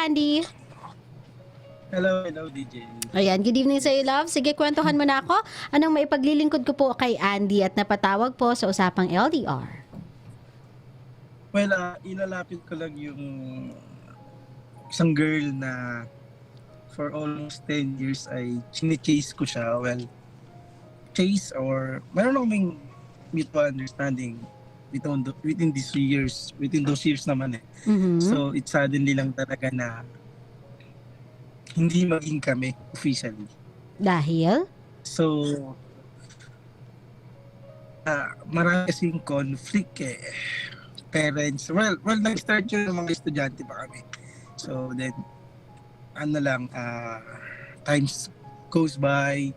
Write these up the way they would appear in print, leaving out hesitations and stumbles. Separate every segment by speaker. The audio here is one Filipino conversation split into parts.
Speaker 1: Andy.
Speaker 2: Hello, hello DJ.
Speaker 1: Ayan, good evening sa iyo, love. Sige, kwentuhan mo na ako. Anong maipaglilingkod ko po kay Andy at napatawag po sa usapang LDR?
Speaker 2: Well, ilalapit ko lang yung isang girl na for almost 10 years ay chine-chase ko siya. Well, chase or meron kaming mutual understanding within those years naman eh.
Speaker 1: Mhm.
Speaker 2: So, it suddenly lang talaga na hindi maging kami officially.
Speaker 1: Dahil?
Speaker 2: So, marami kasing conflict eh. Parents, well, nag-start yun ng mga estudyante pa kami. So then, times goes by,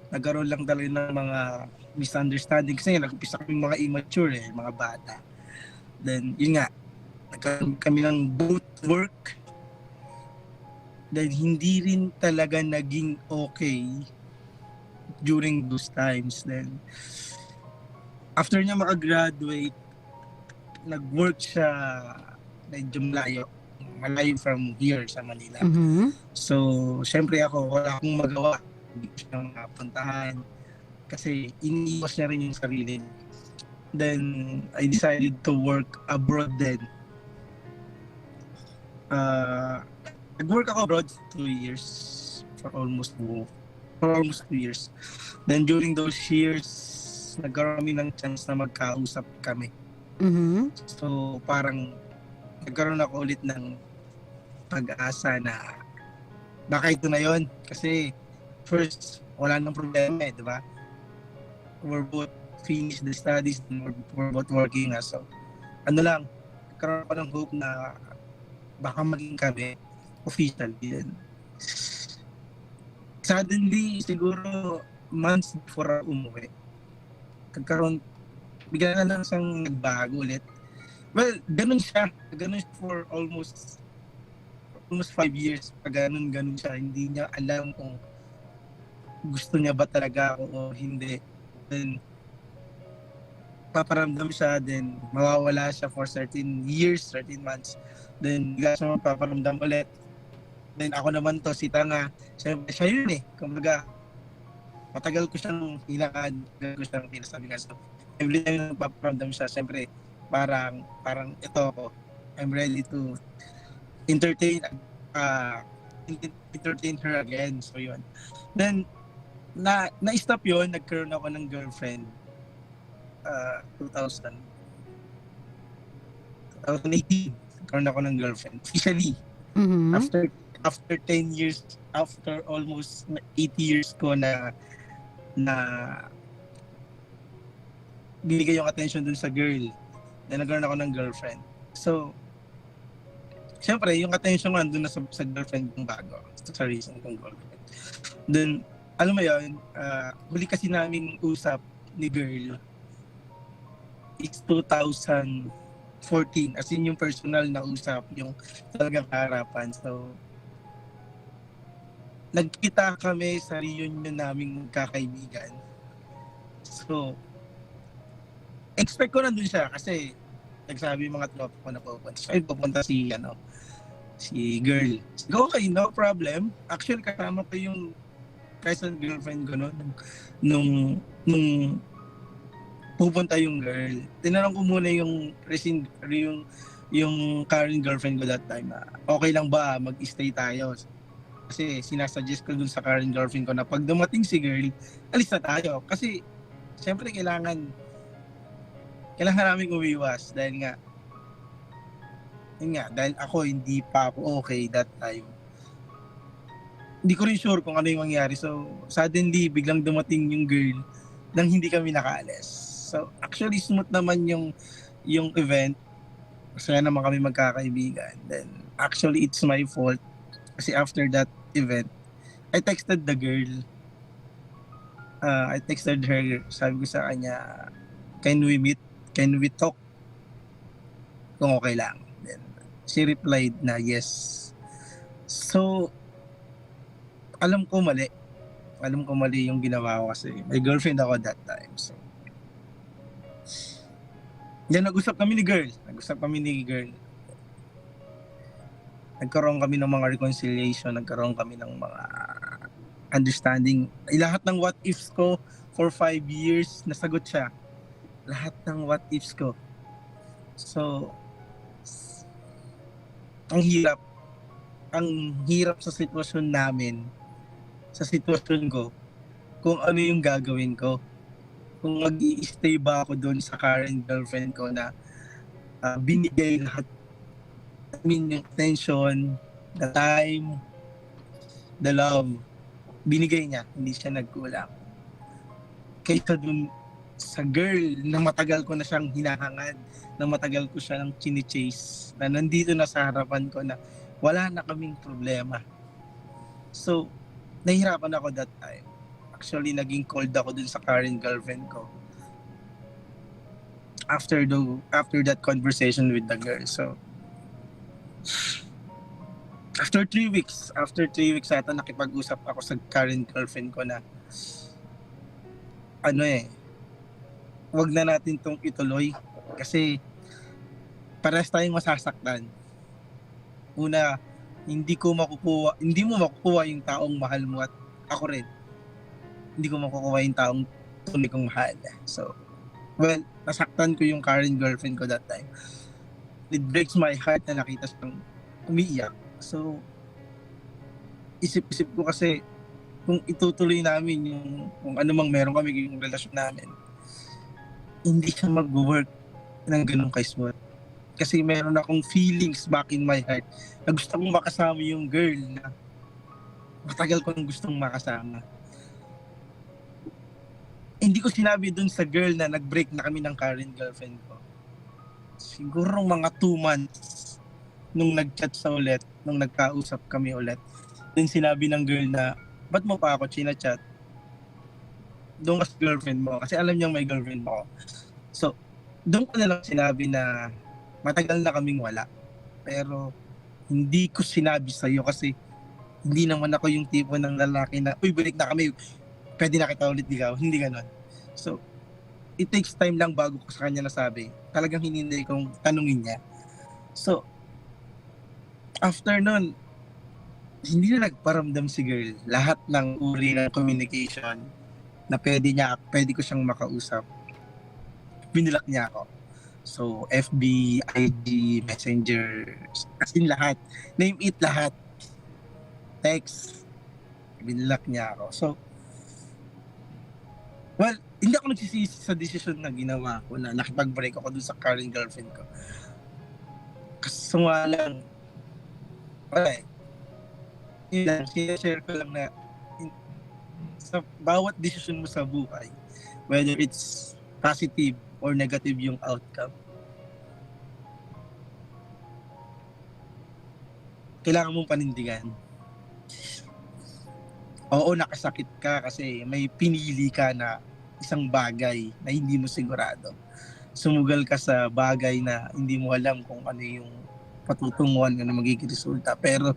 Speaker 2: nagkaroon lang talaga ng mga misunderstanding kasi nag-umpisa kami mga immature eh, mga bata. Then, yun nga, nagkaroon kami ng both work. Then, hindi rin talaga naging okay during those times. Then, after niya makagraduate, nag-work siya medyo malayo from here sa Manila.
Speaker 1: Mhm.
Speaker 2: So, syempre ako, wala akong magawa. Hindi ko siya mapuntahan kasi iniiwas niya rin yung sarili. Then, I decided to work abroad then. Nag-work ako abroad 2 years for almost 2 years. Then, during those years, nagkaroon kami ng chance na magkausap kami.
Speaker 1: Mhm.
Speaker 2: So parang nagkaroon ako ulit ng pag-asa na baka ito na yon kasi first wala nang problema eh, di ba? We're both finished the studies and we're both working so nagkaroon ako ng hope na baka maging kami officially din. Suddenly siguro months before ako umuwi bigla na lang siyang nagbago ulit. Well, ganun siya for almost 5 years. Pag ganun siya, hindi niya alam kung gusto niya ba talaga ako o hindi. Then, paparamdam siya, then mawawala siya for certain years, 13 months. Then, bigla siya paparamdam ulit. Then, ako naman to, si Tanga. Siya yun eh. Kumbaga, matagal ko siyang hilakad, matagal ko siyang pinasabi nga. So, every time nagpaparamdam siya, siyempre, parang ito ako. I'm ready to entertain her again. So, yun. Then, na-stop yun, nagkaroon ako ng girlfriend 2018. Nagkaroon ako ng girlfriend. Officially,
Speaker 1: Mhm.
Speaker 2: after 10 years, after almost 8 years ko na binigay yung attention dun sa girl na nagkaroon ako ng girlfriend. So, syempre, yung attention ko nandun na sa girlfriend kong bago. Sa reason kong girlfriend. Then, alam mo yun, huli kasi namin usap ni girl is 2014. As in yung personal na usap, yung talagang harapan. So, nagkita kami sa reunion naming magkakaibigan. So, expect ko nandun siya kasi nagsabi yung mga tropa ko na pupunta si girl. So, okay, no problem. Actually, kasama ko yung present girlfriend ko nung pupunta yung girl. Tinanong ko muna yung current girlfriend ko that time na okay lang ba mag-stay tayo? Kasi sinasuggest ko dun sa current girlfriend ko na pag dumating si girl, alis na tayo. Kasi syempre kailangan namin umiwas dahil ako hindi pa ako okay that time. Hindi ko rin sure kung ano yung mangyari. So, suddenly, biglang dumating yung girl nang hindi kami nakaalis. So, actually, smooth naman yung event. Masaya naman kami magkakaibigan. Then, actually, it's my fault. Kasi after that event, I texted the girl. I texted her. Sabi ko sa kanya, can we meet? Can we talk? Kung okay lang. Then, she replied na yes. So, alam ko mali yung ginawa ko kasi may girlfriend ako that time. So, yan, nag-usap kami ni girl. nagkaroon kami ng mga reconciliation, nagkaroon kami ng mga understanding. Lahat ng what ifs ko for 5 years, nasagot siya. Lahat ng what ifs ko. So, ang hirap. Ang hirap sa sitwasyon namin, sa sitwasyon ko, kung ano yung gagawin ko. Kung mag-i-stay ba ako doon sa current girlfriend ko na binigay lahat, I mean, yung attention, the time, the love, binigay niya, hindi siya nagkulang. Kaysa dun sa girl na matagal ko na siyang hinahangad, na matagal ko siya nang chine-chase, na nandito na sa harapan ko na wala na kaming problema. So, nahihirapan ako that time. Actually, naging cold ako dun sa current girlfriend ko. After that conversation with the girl. So, after 3 weeks ata nakipag-usap ako sa current girlfriend ko na wag na natin tong ituloy kasi parehas tayong masasaktan. Una, hindi mo makukuha yung taong mahal mo at ako rin. Hindi ko makukuha yung taong tunay kong mahal. So, well, nasaktan ko yung current girlfriend ko that time. It breaks my heart na nakita siyang umiiyak. So, isip-isip ko kasi kung itutuloy namin kung ano mang meron kami yung relasyon namin, hindi siya mag-work ng ganun ka-smooth. Kasi meron akong feelings back in my heart na gusto kong makasama yung girl na matagal ko nang gustong makasama. Hindi ko sinabi dun sa girl na nag-break na kami ng current girlfriend ko. Siguro mga 2 months nung nag-chat sa ulit, nung nagkausap kami ulit. Then sinabi ng girl na, ba't mo pa ako chinachat? Doon ka sa girlfriend mo. Kasi alam niyang may girlfriend mo. So, doon ko na lang sinabi na matagal na kaming wala. Pero, hindi ko sinabi sa'yo kasi hindi naman ako yung tipo ng lalaki na, uy, balik na kami, pwede na kita ulit ligaw. Hindi ganon. So, it takes time lang bago ko sa kanya nasabi. Talagang hinintay kong tanungin niya. So, after nun, hindi na nagparamdam si girl. Lahat ng uri ng communication na pwede ko siyang makausap. Binilak niya ako. So, FB, IG, Messenger, as in lahat. Name it lahat. Text. Binilak niya ako. So, well, hindi ako nagsisisi sa decision na ginawa ko na nakipag-break ako dun sa current girlfriend ko. Kasi nga lang, wala eh. Yun lang, sinashare ko lang na sa bawat decision mo sa buhay, whether it's positive or negative yung outcome, kailangan mong panindigan. Oo, nakasakit ka kasi may pinili ka na isang bagay na hindi mo sigurado. Sumugal ka sa bagay na hindi mo alam kung ano yung patutunguhan, ano magiging resulta. Pero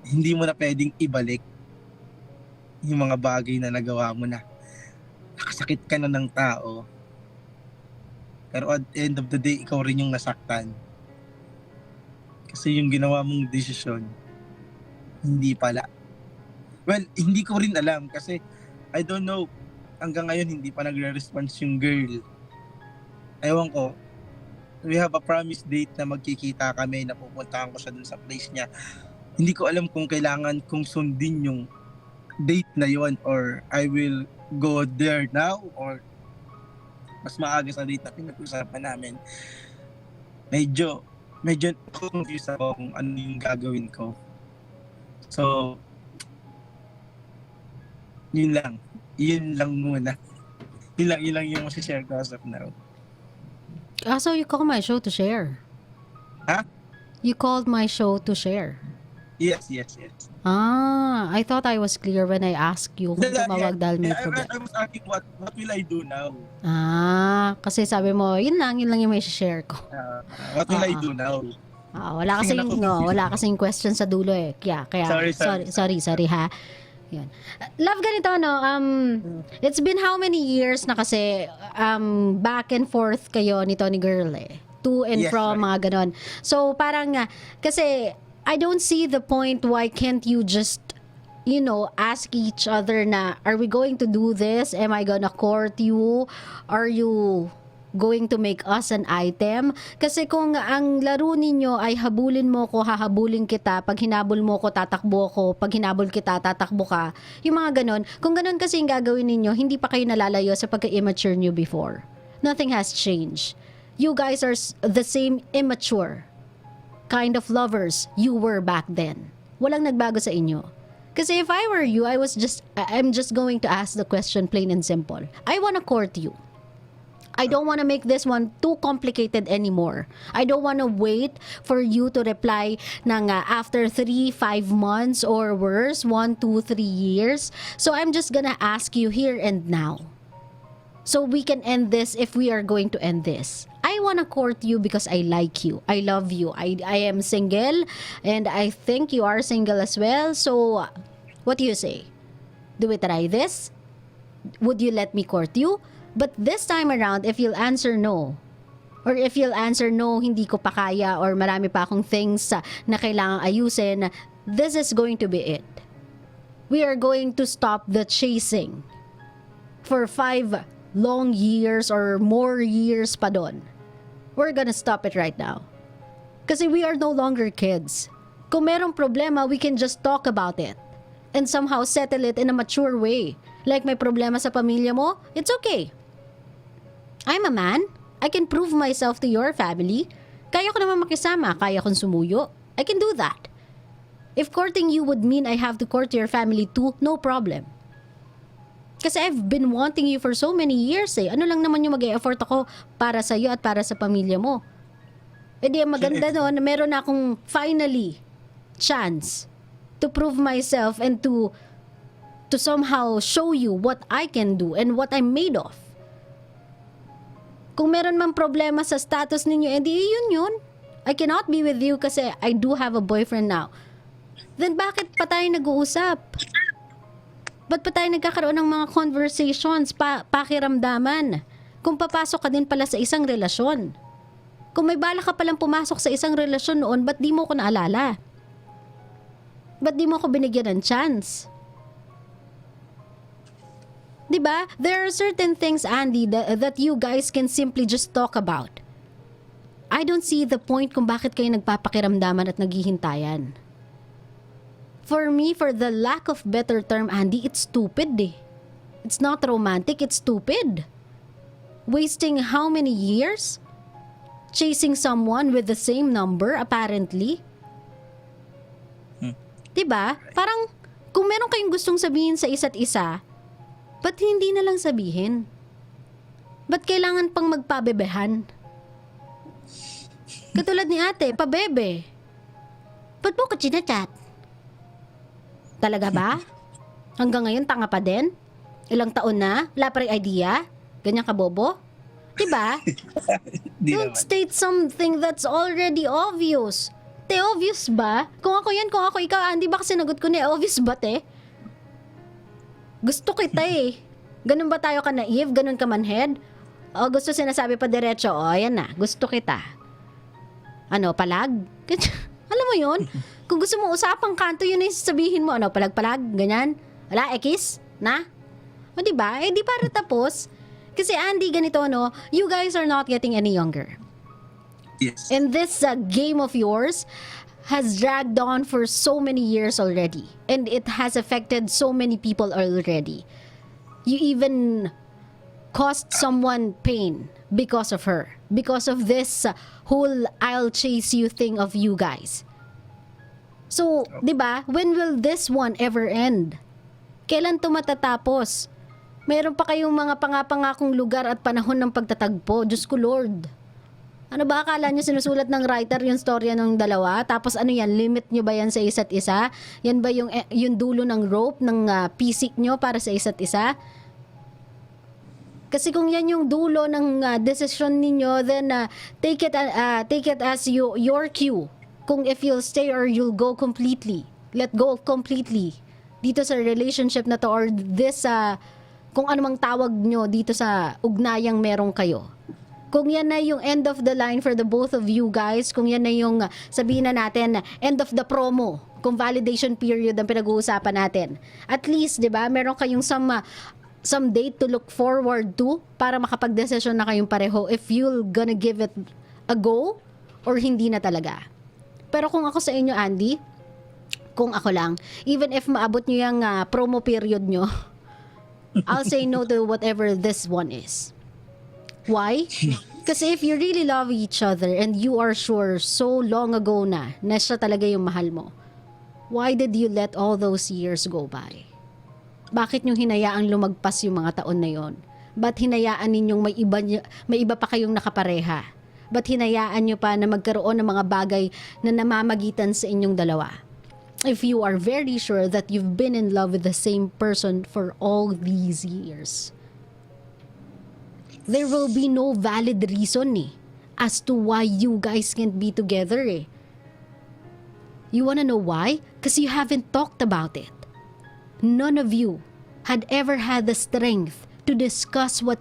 Speaker 2: hindi mo na pwedeng ibalik yung mga bagay na nagawa mo na. Nakasakit ka na ng tao. Pero at the end of the day, ikaw rin yung nasaktan. Kasi yung ginawa mong desisyon, hindi pala. Well, hindi ko rin alam kasi I don't know, hanggang ngayon hindi pa nagre-response yung girl. Ewan ko, we have a promise date na magkikita kami, na pupuntahan ko siya dun sa place niya. Hindi ko alam kung kailangan kong sundin yung date na yon or I will go there now or mas maaga sa date na pinag-usapan namin. Medyo confused ako kung ano yung gagawin ko. So, yun lang muna. Yun lang yung masishare ko as of now.
Speaker 1: So you called my show to share?
Speaker 2: Ha?
Speaker 1: You called my show to share?
Speaker 2: Yes.
Speaker 1: I thought I was clear when I asked you kung tumawag dahil may problema.
Speaker 2: I was asking what will I do now?
Speaker 1: Kasi sabi mo, yun lang yung may share ko.
Speaker 2: What will I do now?
Speaker 1: Wala kasing question sa dulo eh. Kaya sorry ha. Yun. Love, ganito it's been how many years na kasi back and forth kayo nito ni girl eh. to and
Speaker 2: Yes,
Speaker 1: from,
Speaker 2: right.
Speaker 1: mga ganon. So, parang, kasi, I don't see the point why can't you just, ask each other na, are we going to do this? Am I gonna court you? Are you going to make us an item? Kasi kung ang laro ninyo ay habulin mo ko, hahabulin kita, pag hinabol mo ko, tatakbo ko, pag hinabol kita, tatakbo ka, yung mga ganon. Kung ganon kasi yung gagawin ninyo, hindi pa kayo nalalayo sa pagka-immature nyo before. Nothing has changed. You guys are the same immature kind of lovers you were back then. Walang nagbago sa inyo. Kasi if I were you, I'm just going to ask the question plain and simple. I wanna court you. I don't want to make this one too complicated anymore. I don't want to wait for you to reply ng after 3-5 months or worse, 1-2-3 years. So I'm just gonna ask you here and now. So we can end this if we are going to end this. I want to court you because I like you. I love you. I am single and I think you are single as well. So what do you say? Do we try this? Would you let me court you? But this time around, if you'll answer no, or if you'll answer no, hindi ko pa kaya, or marami pa akong things na kailangang ayusin, this is going to be it. We are going to stop the chasing for 5 long years or more years pa doon. We're gonna stop it right now. Kasi we are no longer kids. Kung merong problema, we can just talk about it and somehow settle it in a mature way. Like may problema sa pamilya mo, it's okay. I'm a man. I can prove myself to your family. Kaya ko naman makisama. Kaya kong sumuyo. I can do that. If courting you would mean I have to court your family too, no problem. Kasi I've been wanting you for so many years eh. Ano lang naman yung mag-e-effort ako para sa'yo at para sa pamilya mo. E di maganda no, na meron akong finally chance to prove myself and to somehow show you what I can do and what I'm made of. Kung meron man problema sa status ninyo, edi yun. I cannot be with you kasi I do have a boyfriend now. Then bakit pa tayo nag-uusap? Ba't pa tayo nagkakaroon ng mga conversations, pakiramdaman? Kung papasok ka din pala sa isang relasyon. Kung may bala ka palang pumasok sa isang relasyon noon, ba't di mo ko naalala? Ba't di mo ko binigyan ng chance? Diba? There are certain things, Andy, that you guys can simply just talk about. I don't see the point kung bakit kayo nagpapakiramdaman at naghihintayan. For me, for the lack of better term, Andy, it's stupid eh. It's not romantic, it's stupid. Wasting how many years? Chasing someone with the same number, apparently. Diba? Parang, kung meron kayong gustong sabihin sa isa't isa, ba't hindi na lang sabihin? Ba't kailangan pang magpabebehan? Katulad ni ate, pabebe. Ba't mo ka chinachat? Talaga ba? Hanggang ngayon, tanga pa din? Ilang taon na? Wala pa rin idea? Ganyan ka, bobo? Diba? Don't state something that's already obvious. Te, obvious ba? Kung ako yan, kung ako ikaw, Andy, baka sinagot ko na obvious ba, te? Gusto kita eh. Ganun ba tayo ka naive? Ganun ka manhead? O gusto sinasabi pa diretso, o yan na, gusto kita. Ano, palag? Alam mo yun? Kung gusto mo usapang kanto, yun yung sabihin mo, ano, palag-palag, ganyan. Wala, ekis, na? O diba? Eh di para tapos. Kasi Andy, ganito, no, you guys are not getting any younger.
Speaker 2: Yes.
Speaker 1: And this game of yours has dragged on for so many years already. And it has affected so many people already. You even caused someone pain because of her. Because of this whole I'll chase you thing of you guys. So, di ba, when will this one ever end? Kailan to matatapos? Meron pa kayong mga pangapangakong lugar at panahon ng pagtatagpo. Diyos ko Lord. Ano ba akala nyo sinusulat ng writer yung storya ng dalawa? Tapos ano yan, limit nyo ba yan sa isa't isa? Yan ba yung dulo ng rope, ng pisik nyo para sa isa't isa? Kasi kung yan yung dulo ng decision ninyo, then take it as your cue. Kung if you'll stay or you'll go completely. Let go completely. Dito sa relationship na to or this, kung ano mang tawag nyo dito sa ugnayang meron kayo. Kung yan na yung end of the line for the both of you guys, kung yan na yung sabihin na natin end of the promo, kung validation period ang pinag-uusapan natin, at least 'di ba meron kayong some date to look forward to para makapag-desisyon na kayong pareho if you're gonna give it a go or hindi na talaga. Pero kung ako sa inyo, Andy, kung ako lang, even if maabot nyo yung promo period nyo, I'll say no to whatever this one is. Why? Kasi if you really love each other and you are sure so long ago na siya talaga yung mahal mo, why did you let all those years go by? Bakit nyo hinayaang lumagpas yung mga taon na yon? Ba't hinayaan ninyong may iba pa kayong nakapareha? Ba't hinayaan nyo pa na magkaroon ng mga bagay na namamagitan sa inyong dalawa? If you are very sure that you've been in love with the same person for all these years, there will be no valid reason as to why you guys can't be together You wanna know why? Because you haven't talked about it. None of you had ever had the strength to discuss what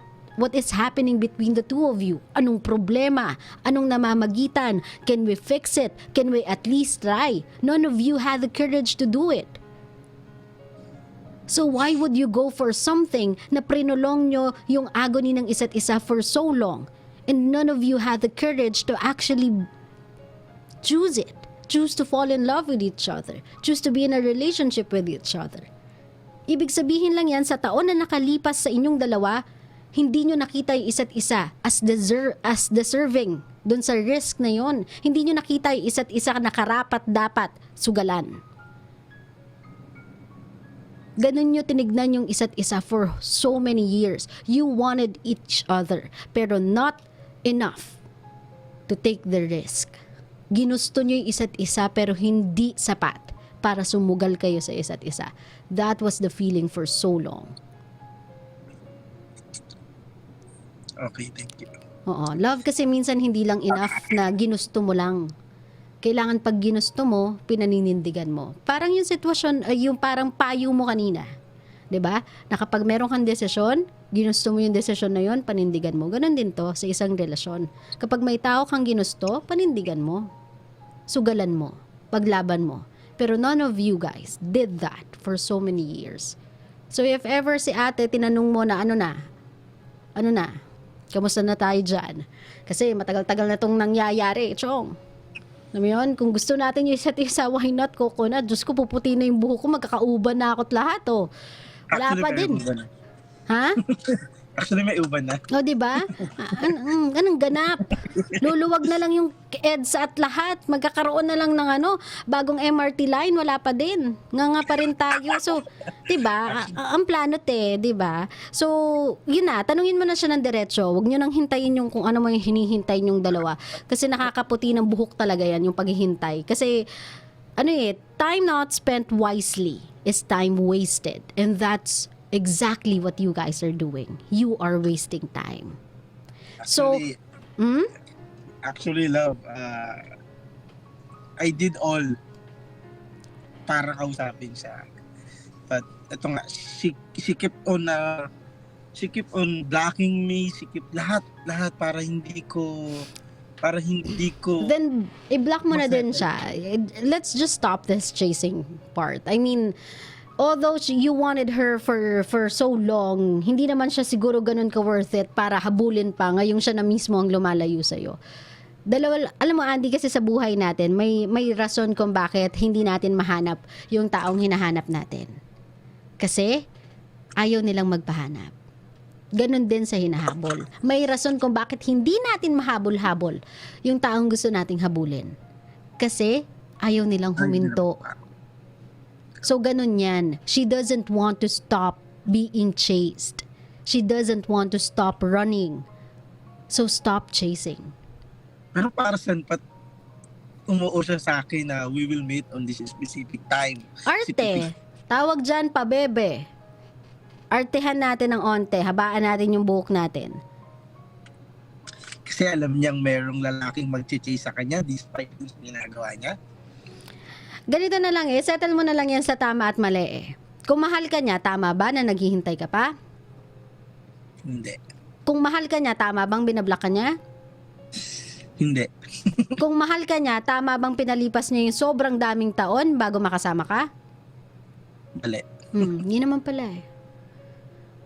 Speaker 1: is happening between the two of you. Anong problema? Anong namamagitan? Can we fix it? Can we at least try? None of you had the courage to do it. So why would you go for something na prinulong nyo yung agony ng isa't isa for so long and none of you had the courage to actually choose it? Choose to fall in love with each other. Choose to be in a relationship with each other. Ibig sabihin lang yan, sa taon na nakalipas sa inyong dalawa, hindi nyo nakita yung isa't isa as deserving dun sa risk na yon. Hindi nyo nakita yung isa't isa na karapat dapat sugalan. Ganun nyo tinignan yung isa't isa for so many years. You wanted each other, pero not enough to take the risk. Ginusto nyo yung isa't isa, pero hindi sapat para sumugal kayo sa isa't isa. That was the feeling for so long.
Speaker 2: Okay, thank you.
Speaker 1: Oo. Love kasi minsan hindi lang enough na ginusto mo lang. Kailangan pag ginusto mo, pinaninindigan mo. Parang yung sitwasyon, yung parang payo mo kanina. 'Di ba? Na kapag meron kang desisyon, ginusto mo yung desisyon na yon, panindigan mo. Ganon din to sa isang relasyon. Kapag may tao kang ginusto, panindigan mo. Sugalan mo. Paglaban mo. Pero none of you guys did that for so many years. So if ever si ate tinanong mo na ano na, kamusta na tayo dyan? Kasi matagal-tagal na tong nangyayari, chong. Alam mo yun? Kung gusto natin yung isa't isa, why not coconut? Diyos ko, puputi na yung buhok ko, magkakauban na ako't lahat, oh. Wala
Speaker 2: Actually,
Speaker 1: pa
Speaker 2: may
Speaker 1: din.
Speaker 2: uban na.
Speaker 1: Ha?
Speaker 2: Actually, may uban na.
Speaker 1: O, diba? Anong ganap? Luluwag na lang yung EDSA at lahat. Magkakaroon na lang ng bagong MRT line, wala pa din. Nga pa rin tayo. So, diba? Ang plano diba? So, yun na. Tanungin mo na siya ng diretso. Huwag nyo nang hintayin yung kung ano mo yung hinihintay nyong dalawa. Kasi nakakaputi ng buhok talaga yan, yung paghihintay. Kasi, time not spent wisely is time wasted. And that's exactly what you guys are doing. You are wasting time.
Speaker 2: Actually, love, I did all para kausapin siya. But ito nga, she kept on blocking me, she kept lahat para hindi ko
Speaker 1: Then i-block mo na din siya. Let's just stop this chasing part. I mean, although you wanted her for so long, hindi naman siya siguro ganun ka worth it para habulin pa ngayong siya na mismo ang lumalayo sa'yo. Alam mo Andy, kasi sa buhay natin, may rason kung bakit hindi natin mahanap yung taong hinahanap natin. Kasi ayaw nilang magpahanap. Ganon din sa hinahabol. May rason kung bakit hindi natin mahabol-habol yung taong gusto nating habulin. Kasi ayaw nilang huminto. So, ganun yan. She doesn't want to stop being chased. She doesn't want to stop running. So, stop chasing.
Speaker 2: Pero para saan pat umuo siya sa akin na we will meet on this specific time.
Speaker 1: Arte. Tawag dyan pa, bebe. Artehan natin ng onte. Habaan natin yung buhok natin.
Speaker 2: Kasi alam niyang merong lalaking mag-chase sa kanya despite yung ginagawa niya.
Speaker 1: Ganito na lang settle mo na lang yan sa tama at mali Kung mahal ka niya, tama ba na naghihintay ka pa?
Speaker 2: Hindi.
Speaker 1: Kung mahal ka niya, tama bang binablock ka niya?
Speaker 2: Hindi.
Speaker 1: Kung mahal ka niya, tama bang pinalipas niya yung sobrang daming taon bago makasama ka?
Speaker 2: Mali.
Speaker 1: Yun naman pala eh.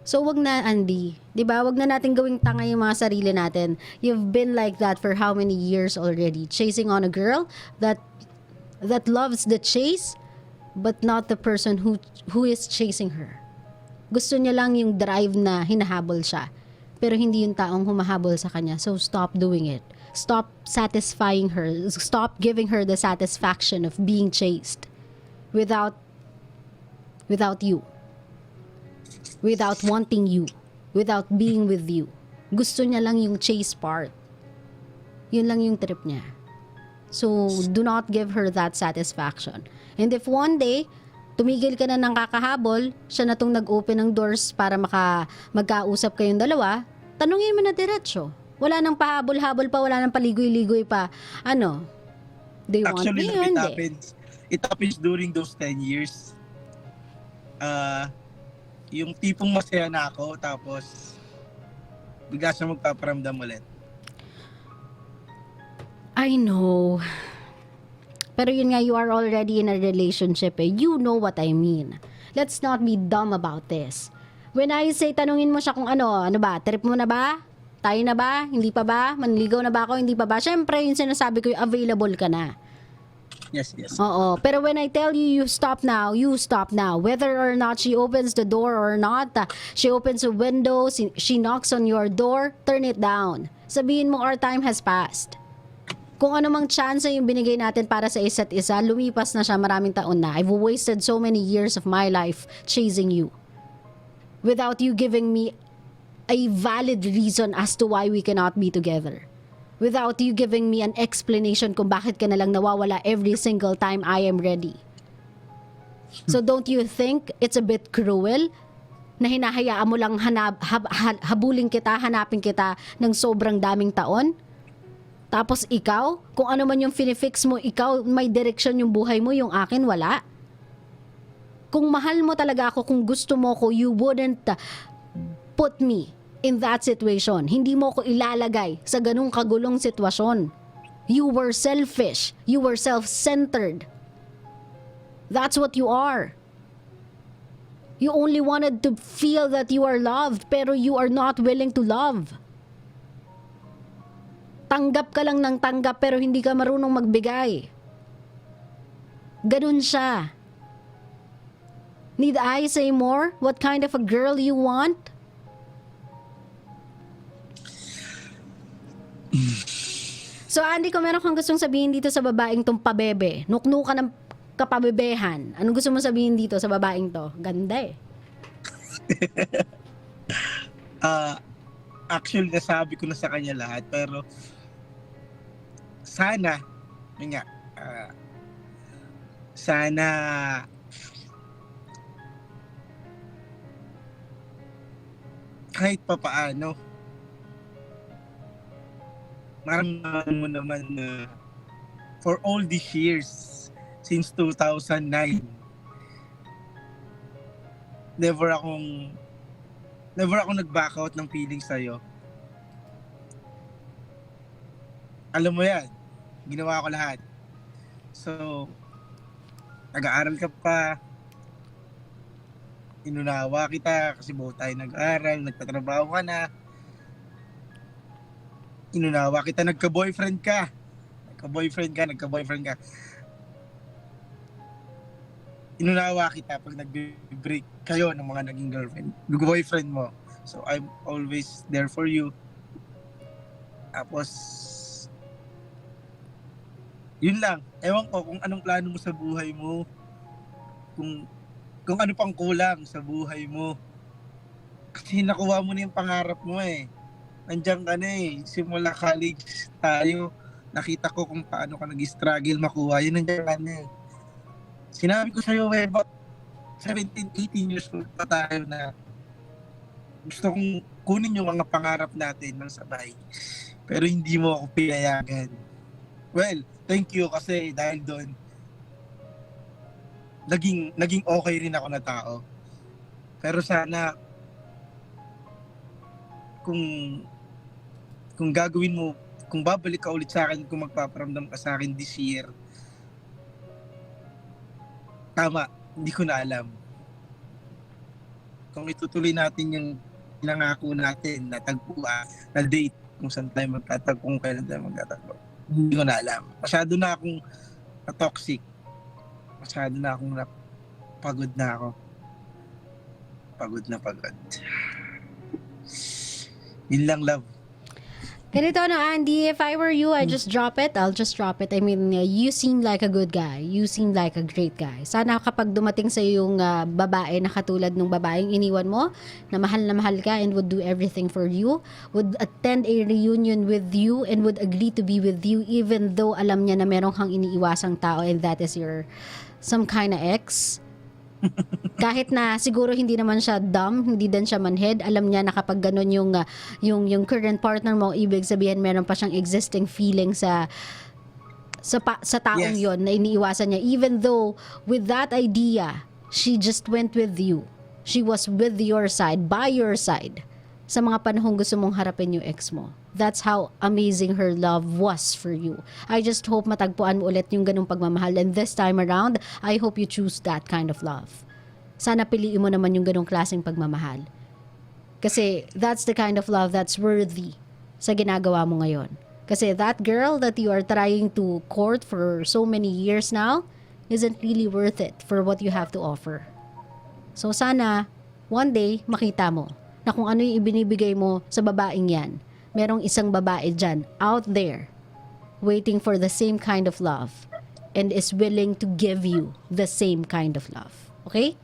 Speaker 1: So wag na, Andy, 'di ba? Wag na natin gawing tanga yung mga sarili natin. You've been like that for how many years already, chasing on a girl that loves the chase but not the person who is chasing her. Gusto niya lang yung drive na hinahabol siya, pero hindi yung taong humahabol sa kanya. So stop doing it. Stop satisfying her. Stop giving her the satisfaction of being chased without you. Without wanting you, without being with you. Gusto niya lang yung chase part. Yun lang yung trip niya. So, do not give her that satisfaction. And if one day, tumigil ka na ng kakahabol, siya na tong nag-open ng doors para magkausap kayong dalawa, tanungin mo na diretso. Wala nang pahabol-habol pa, wala nang paligoy-ligoy pa. Ano? Do you want me or hindi?
Speaker 2: It happens during those 10 years. Yung tipong masaya na ako, tapos bigla siya magpaparamdam ulit.
Speaker 1: I know. Pero yun nga, you are already in a relationship eh. You know what I mean. Let's not be dumb about this. When I say, tanungin mo siya kung ano ba, trip mo na ba? Tayo na ba? Hindi pa ba? Manligaw na ba ako? Hindi pa ba? Siyempre, yung sinasabi ko, yung available ka na.
Speaker 2: Yes.
Speaker 1: Oo. Pero when I tell you, you stop now. Whether or not she opens the door or not, she opens a window, she knocks on your door, turn it down. Sabihin mo, our time has passed. Kung ano mang chance yung binigay natin para sa isa't isa, lumipas na siya, maraming taon na. I've wasted so many years of my life chasing you. Without you giving me a valid reason as to why we cannot be together. Without you giving me an explanation kung bakit ka nalang nawawala every single time I am ready. So don't you think it's a bit cruel na hinahayaan mo lang habulin kita, hanapin kita ng sobrang daming taon? Tapos ikaw, kung ano man yung finifix mo, ikaw may direksyon yung buhay mo, yung akin wala. Kung mahal mo talaga ako, kung gusto mo ko, you wouldn't put me in that situation. Hindi mo ko ilalagay sa ganung kagulong sitwasyon. You were selfish. You were self-centered. That's what you are. You only wanted to feel that you are loved, pero you are not willing to love. Tanggap ka lang ng tanggap, pero hindi ka marunong magbigay. Ganun siya. Need I say more? What kind of a girl you want? So Andy, kung meron kang gustong sabihin dito sa babaeng tong pabebe, nuknukan ng kapabebehan, anong gusto mo sabihin dito sa babaeng to? Ganda eh.
Speaker 2: Actually, nasabi ko na sa kanya lahat, pero sana, yun nga, sana kahit pa paano, maramdaman mo naman na for all these years, since 2009, never akong nag-back out ng feelings sa'yo. Alam mo yan, ginawa ko lahat. So, nag-aaral ka pa, inunawa kita kasi buo tayo nag-aaral, nagtatrabaho ka na, inunawa kita, nagka-boyfriend ka. Inunawa kita pag nag-break kayo ng mga naging boyfriend mo. So, I'm always there for you. Tapos, yun lang. Ewan ko kung anong plano mo sa buhay mo. Kung ano pang kulang sa buhay mo. Kasi nakuha mo na yung pangarap mo eh. Nandiyan ka na eh. Simula college tayo. Nakita ko kung paano ka nag-struggle makuha. Yun, nandiyan ka na eh. Sinabi ko sa'yo, about 17, 18 years old pa tayo na gusto kong kunin yung mga pangarap natin ng sabay. Pero hindi mo ako pinayagan. Well, thank you kasi dahil doon, naging okay rin ako na tao. Pero sana, kung gagawin mo, kung babalik ka ulit sa akin, kung magpaparamdam ka sa akin this year, tama, hindi ko na alam. Kung itutuloy natin yung pinangako natin na tagpuan, na date, kung saan tayo magtatagpo, kung kailan tayo magtatagpo, hindi ko na alam. Masyado na akong na-toxic. Masyado na akong pagod na ako. Pagod na pagod. Yun lang, love.
Speaker 1: Ganito na, Andy, if I were you, I'll just drop it. I mean, you seem like a good guy. You seem like a great guy. Sana kapag dumating sa yung babae na katulad ng babaeng iniwan mo, na mahal ka and would do everything for you, would attend a reunion with you and would agree to be with you even though alam niya na meron kang iniiwasang tao and that is your some kind of ex. Kahit na siguro hindi naman siya dumb, hindi din siya manhead, alam niya na kapag ganun yung current partner mo, ibig sabihin meron pa siyang existing feeling sa taong
Speaker 2: Yes.
Speaker 1: yon na iniiwasan niya, even though with that idea she just went with you, she was with your side, by your side sa mga panahong gusto mong harapin yung ex mo. That's how amazing her love was for you. I just hope matagpuan mo ulit yung ganung pagmamahal, and this time around I hope you choose that kind of love. Sana piliin mo naman yung ganung klaseng pagmamahal, kasi that's the kind of love that's worthy sa ginagawa mo ngayon. Kasi that girl that you are trying to court for so many years now isn't really worth it for what you have to offer. So sana one day makita mo na kung ano yung ibinibigay mo sa babaeng yan, merong isang babae dyan out there waiting for the same kind of love and is willing to give you the same kind of love. Okay?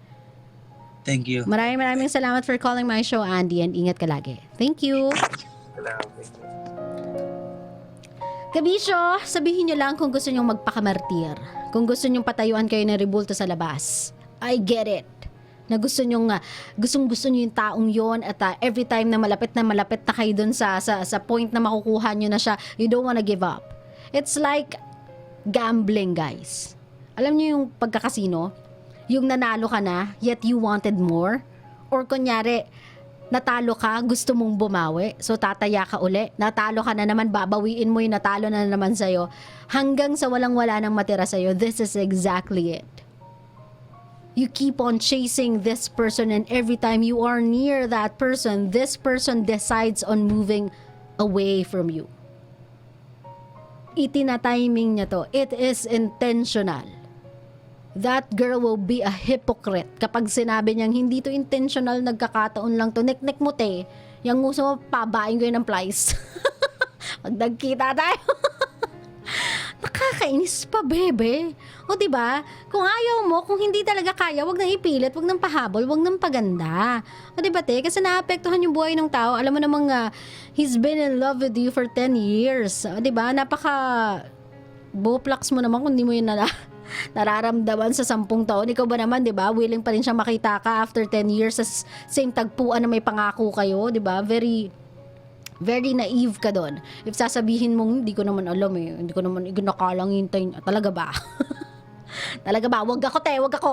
Speaker 2: Thank you.
Speaker 1: Maraming salamat for calling my show, Andy, and ingat ka lagi. Thank you. Kabisyo, sabihin nyo lang kung gusto nyong magpakamartir. Kung gusto nyong patayuan kayo ng rebulto sa labas. I get it. Na gusto nyo yung taong yon at every time na malapit na kayo dun sa point na makukuha nyo na siya, you don't wanna give up. It's like gambling, guys. Alam nyo yung pagkakasino? Yung nanalo ka na, yet you wanted more? Or kunyari, natalo ka, gusto mong bumawi, so tataya ka uli, natalo ka na naman, babawiin mo yung natalo na naman sa'yo, hanggang sa walang-wala nang matira sa'yo. This is exactly it. You keep on chasing this person, and every time you are near that person, this person decides on moving away from you. Itinatiming niya to. It is intentional. That girl will be a hypocrite kapag sinabi niyang hindi to intentional, nagkakataon lang to. Nek-nek mo te. Yang gusto mo, pabain ko yun ng plies. Pag nagkita tayo. Nakakainis pa, bebe. O diba? Kung ayaw mo, kung hindi talaga kaya, wag nang ipilit, wag nang pahabol, wag nang paganda. O diba, te? Kasi naapektuhan yung buhay ng tao. Alam mo namang he's been in love with you for 10 years. O diba? Napaka buplax mo naman kung di mo yun nararamdaman sa 10 taon. Ikaw ba naman, di ba? Willing pa rin siya makita ka after 10 years sa same tagpuan na may pangako kayo, di ba? Very, very naive ka doon. If sasabihin mong, hindi ko naman alam eh. Hindi ko naman nakalang hintayin. Talaga ba? Talaga ba? Wag ako, te. Wag ako.